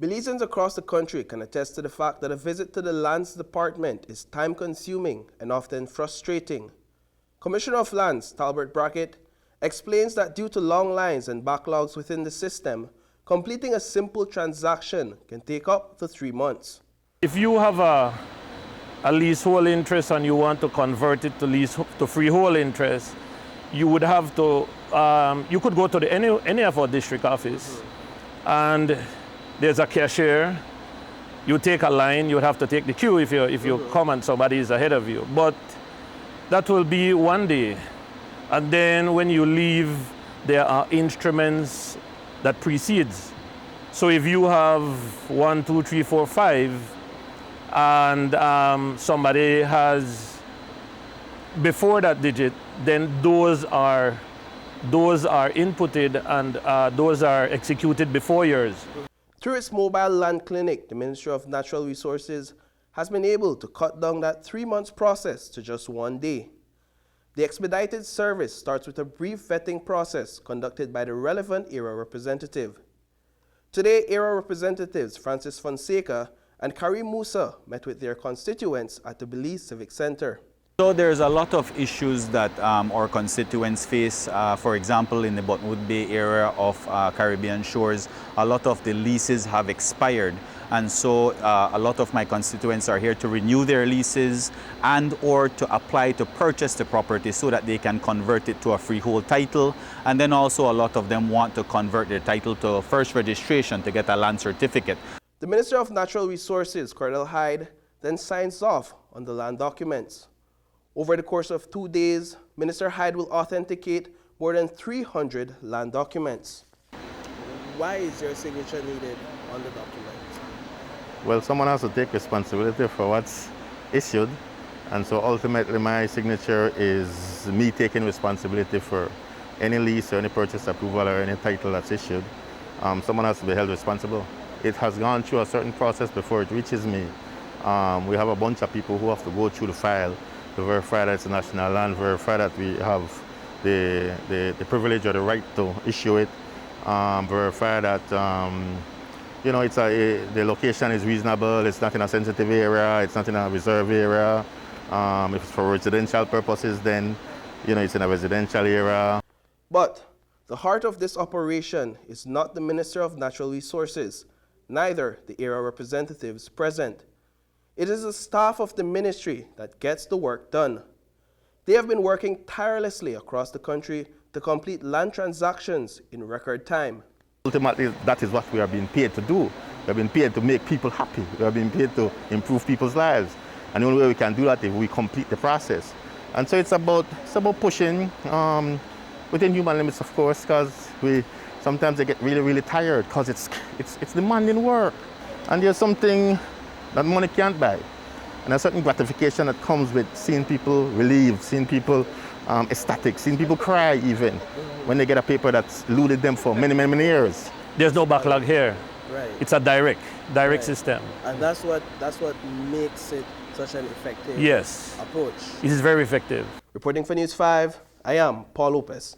Belizeans across the country can attest to the fact that a visit to the Lands Department is time-consuming and often frustrating. Commissioner of Lands, Talbert Brackett, explains that due to long lines and backlogs within the system, completing a simple transaction can take up to 3 months. If you have a leasehold interest and you want to convert it to freehold interest, you would have to, you could go to any of our district office, and there's a cashier. You take a line, you would have to take the queue if you come and somebody is ahead of you. But that will be one day. And then when you leave, there are instruments that precedes. So if you have 1, 2, 3, 4, 5, and somebody has before that digit, then those are inputted and those are executed before yours. Through its mobile land clinic, the Ministry of Natural Resources has been able to cut down that 3 months process to just 1 day. The expedited service starts with a brief vetting process conducted by the relevant area representative. Today, area representatives Francis Fonseca and Karim Musa met with their constituents at the Belize Civic Center. So there's a lot of issues that our constituents face. For example, in the Buttonwood Bay area of Caribbean Shores, a lot of the leases have expired. And so a lot of my constituents are here to renew their leases and or to apply to purchase the property so that they can convert it to a freehold title. And then also a lot of them want to convert their title to first registration to get a land certificate. The Minister of Natural Resources, Cordell Hyde, then signs off on the land documents. Over the course of 2 days, Minister Hyde will authenticate more than 300 land documents. Why is your signature needed on the document? Well, someone has to take responsibility for what's issued, and so ultimately my signature is me taking responsibility for any lease or any purchase approval or any title that's issued. Someone has to be held responsible. It has gone through a certain process before it reaches me. We have a bunch of people who have to go through the file to verify that it's national land, verify that we have the privilege or the right to issue it, verify that you know, the location is reasonable, it's not in a sensitive area, it's not in a reserve area. If it's for residential purposes, then you know, it's in a residential area. But the heart of this operation is not the Minister of Natural Resources, neither the area representatives present. It is the staff of the ministry that gets the work done. They have been working tirelessly across the country to complete land transactions in record time. Ultimately, that is what we are being paid to do. We are being paid to make people happy. We are being paid to improve people's lives. And the only way we can do that is if we complete the process. And so it's about pushing within human limits, of course, because sometimes they get really, really tired because it's demanding work. And there's something that money can't buy. And a certain gratification that comes with seeing people relieved, seeing people ecstatic, seeing people cry even when they get a paper that's eluded them for many, many, many years. There's no backlog here. Right. It's a direct system. And that's what makes it such an effective approach. It is very effective. Reporting for News 5, I am Paul Lopez.